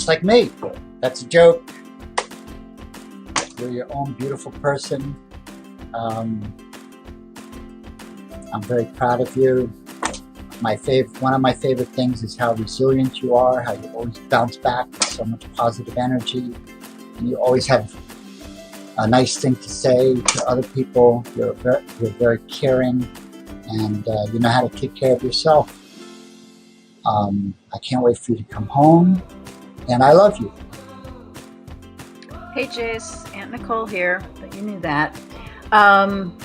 like me. That's a joke. You're your own beautiful person. I'm very proud of you. One of my favorite things is how resilient you are, how you always bounce back with so much positive energy, and you always have a nice thing to say to other people. You're very caring, and you know how to take care of yourself. I can't wait for you to come home, and I love you. Hey Jace, Aunt Nicole here, but you knew that.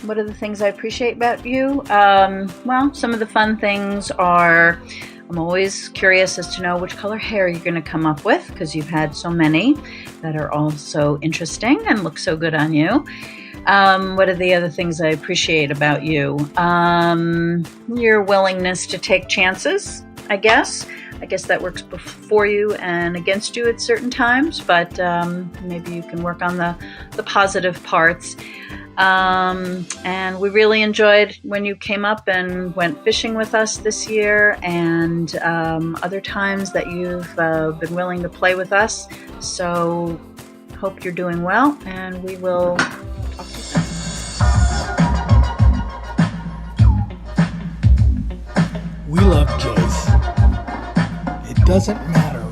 What are the things I appreciate about you? Well, some of the fun things are, I'm always curious as to know which color hair you're going to come up with, because you've had so many that are all so interesting and look so good on you. What are the other things I appreciate about you? Your willingness to take chances, I guess. I guess that works for you and against you at certain times, but maybe you can work on the positive parts. And we really enjoyed when you came up and went fishing with us this year, and other times that you've been willing to play with us. So hope you're doing well, and we will talk to you soon. We love Jace. It doesn't matter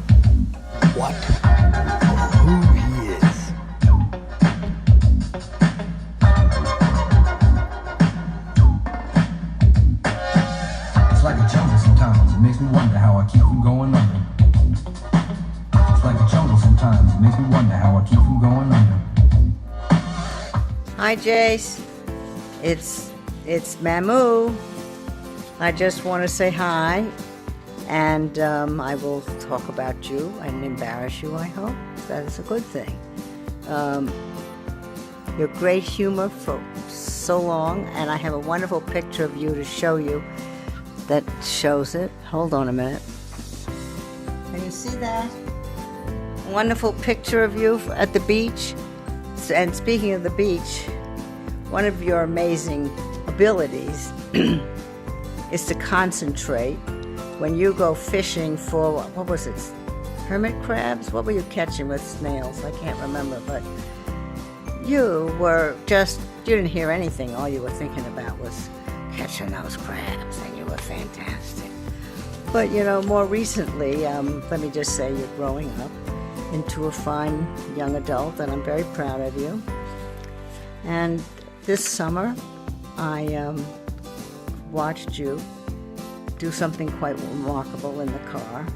what or who he is. It's like a jungle sometimes. It makes me wonder how I keep from going under. It's like a jungle sometimes. It makes me wonder how I keep from going under. Hi, Jace. It's Mamu. I just want to say hi, and I will talk about you and embarrass you, I hope. That is a good thing. Your great humor for so long, and I have a wonderful picture of you to show you that shows it. Hold on a minute. Can you see that? A wonderful picture of you at the beach. And speaking of the beach, one of your amazing abilities is to concentrate when you go fishing for, what was it, hermit crabs? What were you catching with snails? I can't remember, but you didn't hear anything. All you were thinking about was catching those crabs, and you were fantastic. But, you know, more recently, let me just say you're growing up into a fine young adult, and I'm very proud of you. And this summer, I watched you do something quite remarkable in the car.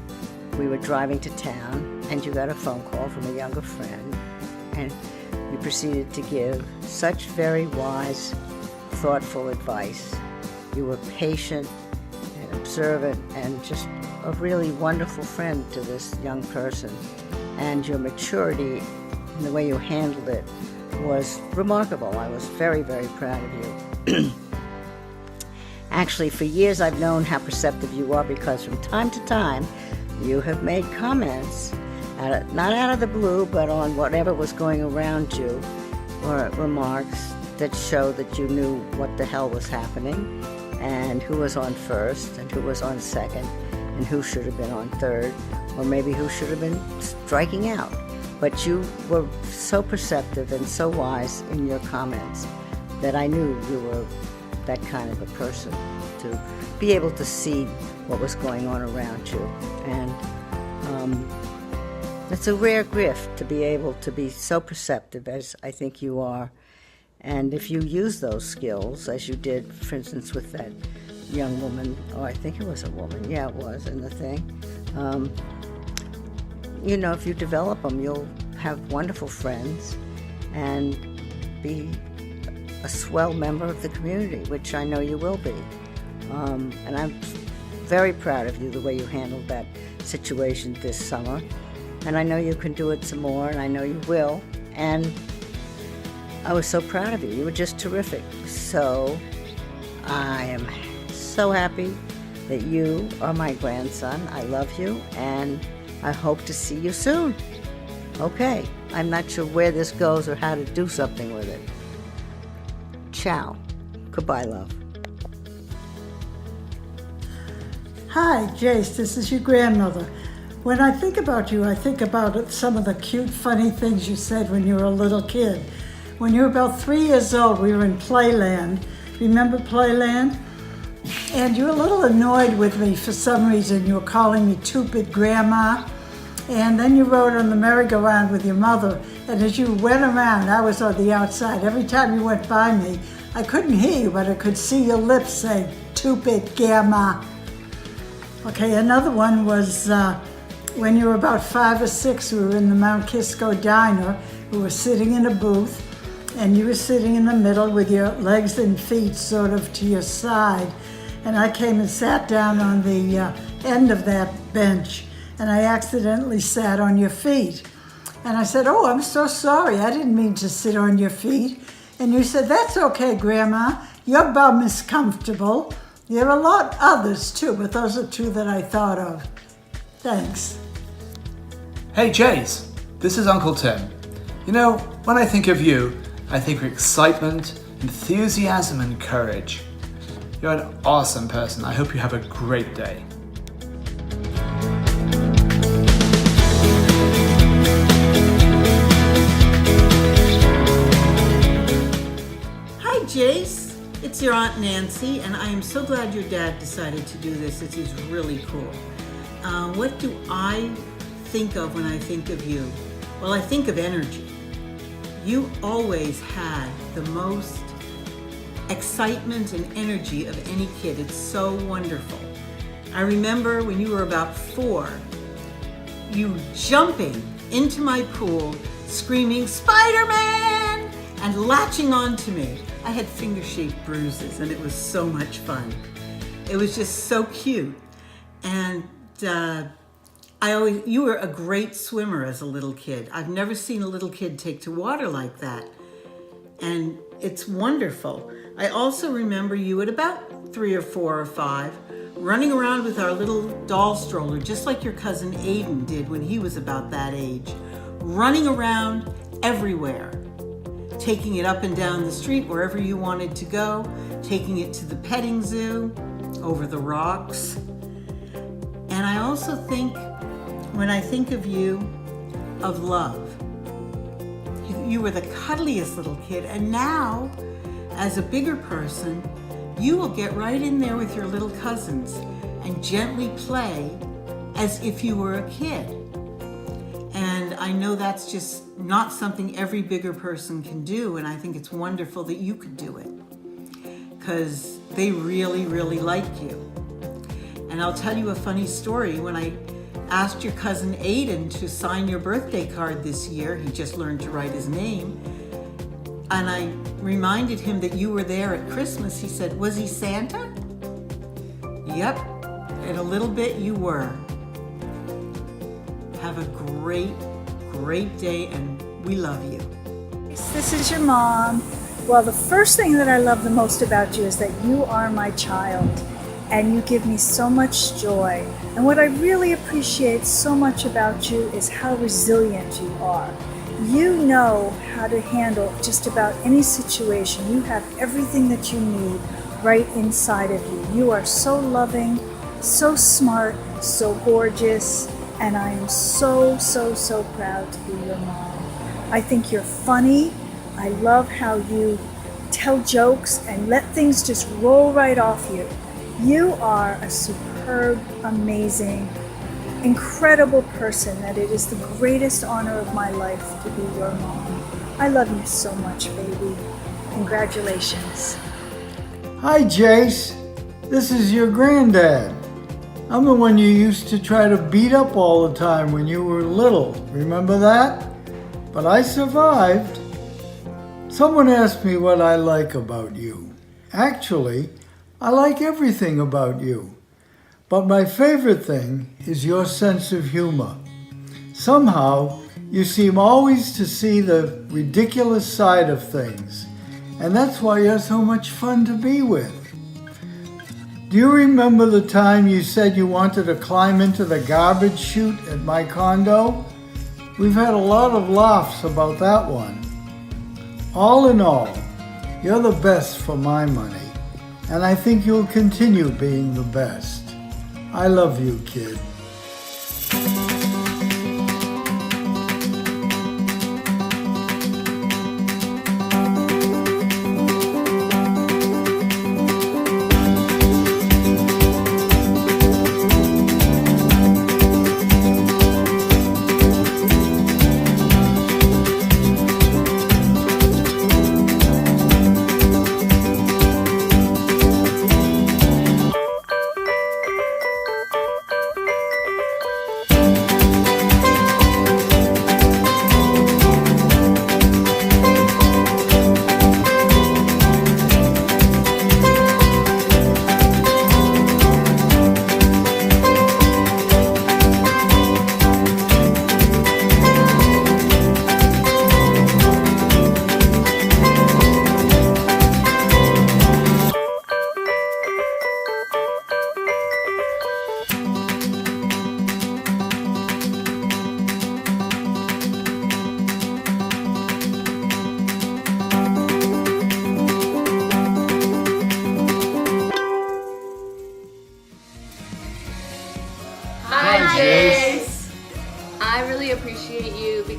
We were driving to town, and you got a phone call from a younger friend, and you proceeded to give such very wise, thoughtful advice. You were patient and observant and just a really wonderful friend to this young person. And your maturity and the way you handled it was remarkable. I was very, very proud of you. Actually, for years I've known how perceptive you are, because from time to time you have made comments, not out of the blue, but on whatever was going around you, or remarks that show that you knew what the hell was happening, and who was on first, and who was on second, and who should have been on third, or maybe who should have been striking out. But you were so perceptive and so wise in your comments that I knew you were that kind of a person, to be able to see what was going on around you. And it's a rare gift to be able to be so perceptive as I think you are. And if you use those skills, as you did, for instance, with that young woman, or I think it was a woman, yeah, it was, in the thing, you know, if you develop them, you'll have wonderful friends and be a swell member of the community, which I know you will be. And I'm very proud of you, the way you handled that situation this summer. And I know you can do it some more, and I know you will. And I was so proud of you. You were just terrific. So I am so happy that you are my grandson. I love you, and I hope to see you soon. Okay, I'm not sure where this goes or how to do something with it. Ciao. Goodbye, love. Hi, Jace, this is your grandmother. When I think about you, I think about some of the cute, funny things you said when you were a little kid. When you were about 3 years old, we were in Playland. Remember Playland? And you were a little annoyed with me for some reason. You were calling me "Tupid Grandma." And then you rode on the merry-go-round with your mother. And as you went around, I was on the outside. Every time you went by me, I couldn't hear you, but I could see your lips say, "Tupid Grandma." Okay, another one was when you were about 5 or 6, we were in the Mount Kisco Diner. We were sitting in a booth, and you were sitting in the middle with your legs and feet sort of to your side. And I came and sat down on the end of that bench, and I accidentally sat on your feet. And I said, "Oh, I'm so sorry. I didn't mean to sit on your feet." And you said, "That's okay, Grandma. Your bum is comfortable." There are a lot others too, but those are 2 that I thought of. Thanks. Hey Jace, this is Uncle Tim. You know, when I think of you, I think of excitement, enthusiasm, and courage. You're an awesome person. I hope you have a great day. Hi Jace, it's your Aunt Nancy, and I am so glad your dad decided to do this. It is really cool. What do I think of when I think of you? Well, I think of energy. You always had the most excitement and energy of any kid. It's so wonderful. I remember when you were about 4, you jumping into my pool, screaming, "Spider-Man!" and latching onto me. I had finger-shaped bruises, and it was so much fun. It was just so cute. And you were a great swimmer as a little kid. I've never seen a little kid take to water like that. And it's wonderful. I also remember you at about 3 or 4 or 5, running around with our little doll stroller, just like your cousin Aiden did when he was about that age, running around everywhere, taking it up and down the street wherever you wanted to go, taking it to the petting zoo, over the rocks. And I also think, when I think of you, of love. You were the cuddliest little kid, and now, as a bigger person, you will get right in there with your little cousins and gently play as if you were a kid. And I know that's just not something every bigger person can do, and I think it's wonderful that you could do it, because they really, really like you. And I'll tell you a funny story. When I asked your cousin Aiden to sign your birthday card this year, he just learned to write his name, and I reminded him that you were there at Christmas. He said, "Was he Santa?" Yep, in a little bit you were. Have a great, great day, and we love you. This is your mom. Well, the first thing that I love the most about you is that you are my child, and you give me so much joy. And what I really appreciate so much about you is how resilient you are. You know how to handle just about any situation. You have everything that you need right inside of you. You are so loving, so smart, so gorgeous, and I am so, so, so proud to be your mom. I think you're funny. I love how you tell jokes and let things just roll right off you. You are a superb, amazing, incredible person that it is the greatest honor of my life to be your mom. I love you so much, baby. Congratulations. Hi, Jace. This is your granddad. I'm the one you used to try to beat up all the time when you were little. Remember that? But I survived. Someone asked me what I like about you. Actually, I like everything about you. But my favorite thing is your sense of humor. Somehow, you seem always to see the ridiculous side of things, and that's why you're so much fun to be with. Do you remember the time you said you wanted to climb into the garbage chute at my condo? We've had a lot of laughs about that one. All in all, you're the best for my money, and I think you'll continue being the best. I love you, kid.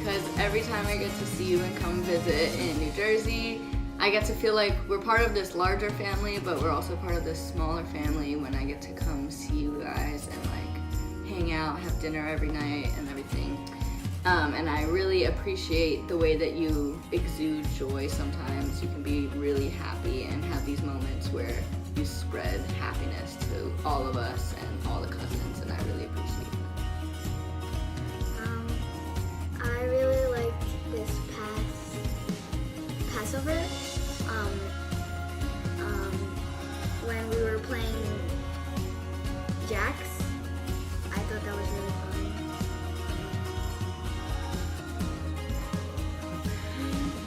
because every time I get to see you and come visit in New Jersey, I get to feel like we're part of this larger family, but we're also part of this smaller family when I get to come see you guys and like hang out, have dinner every night and everything. And I really appreciate the way that you exude joy sometimes. You can be really happy and have these moments where you spread happiness to all of us and all the cousins, and I really appreciate that. I really liked this Passover. When we were playing jacks, I thought that was really fun.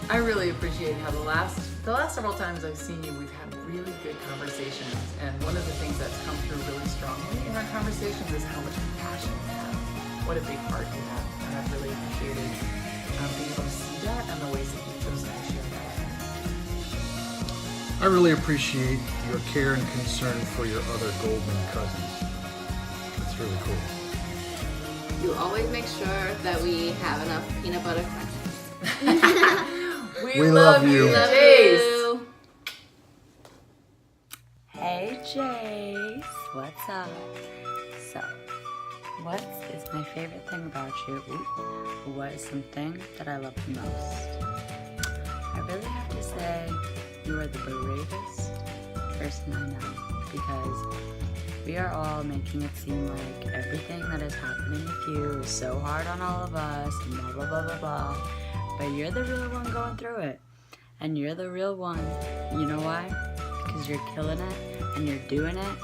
I really appreciate how the last several times I've seen you, we've had really good conversations, and one of the things that's come through really strongly in our conversations is how much passion you have, what a big heart you have, and I've really appreciated being able to see that and the ways that you've chosen to share that. I really appreciate your care and concern for your other Goldman cousins. It's really cool. You always make sure that we have enough peanut butter crunch. We love you. Love you. Hey Jace, what's up? So, what is my favorite thing about you? What is something that I love the most? I really have to say you are the bravest person I know, because we are all making it seem like everything that is happening with you is so hard on all of us and blah blah blah blah blah. But you're the real one going through it. And you're the real one. You know why? Because you're killing it, and you're doing it,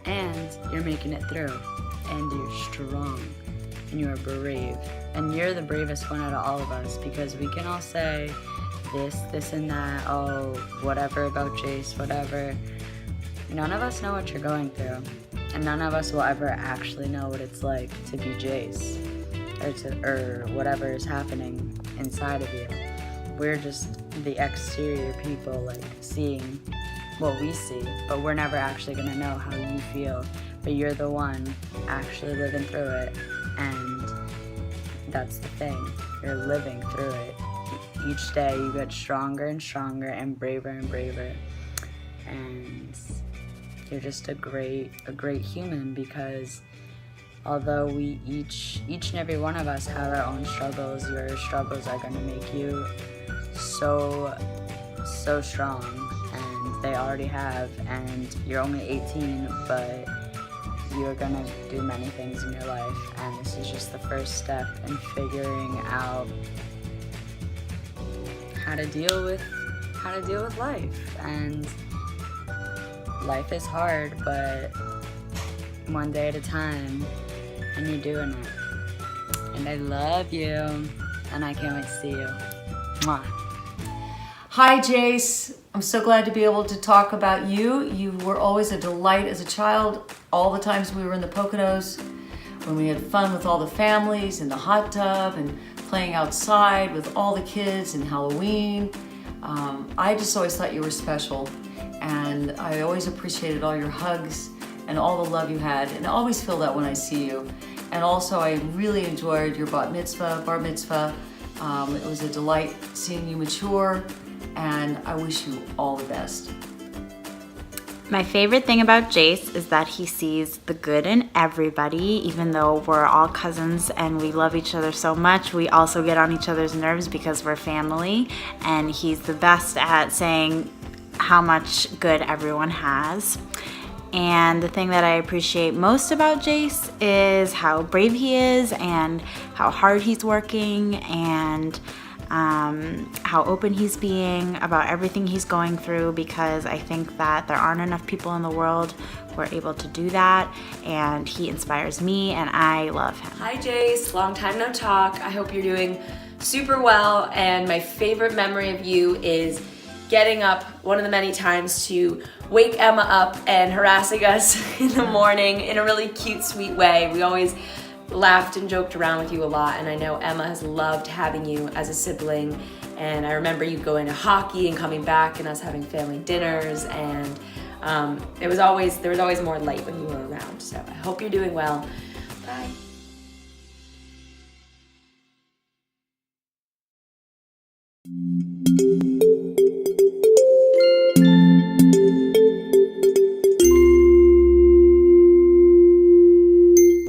and you're making it through. And you're strong, and you are brave. And you're the bravest one out of all of us, because we can all say this and that, oh, whatever about Jace, whatever. None of us know what you're going through. And none of us will ever actually know what it's like to be Jace. Or whatever is happening inside of you. We're just the exterior people, like seeing what we see, but we're never actually gonna know how you feel. But you're the one actually living through it, and that's the thing. You're living through it. Each day you get stronger and stronger and braver, and you're just a great human, because although we each and every one of us have our own struggles, your struggles are going to make you so strong, and they already have, and you're only 18, but you're going to do many things in your life, and this is just the first step in figuring out how to deal with life. And life is hard, but one day at a time, and you're doing it. And I love you, and I can't wait to see you. Mwah. Hi Jace, I'm so glad to be able to talk about you. You were always a delight as a child. All the times we were in the Poconos, when we had fun with all the families in the hot tub and playing outside with all the kids and Halloween. I just always thought you were special, and I always appreciated all your hugs and all the love you had, and I always feel that when I see you. And also I really enjoyed your bar mitzvah. It was a delight seeing you mature, and I wish you all the best. My favorite thing about Jace is that he sees the good in everybody. Even though we're all cousins and we love each other so much, we also get on each other's nerves because we're family, and he's the best at saying how much good everyone has. And the thing that I appreciate most about Jace is how brave he is, and how hard he's working, and how open he's being about everything he's going through, because I think that there aren't enough people in the world who are able to do that, and he inspires me, and I love him. Hi Jace, long time no talk. I hope you're doing super well, and my favorite memory of you is getting up one of the many times to wake Emma up and harassing us in the morning in a really cute, sweet way. We always laughed and joked around with you a lot, and I know Emma has loved having you as a sibling, and I remember you going to hockey and coming back and us having family dinners, and there was always more light when you were around. So I hope you're doing well. Bye. you.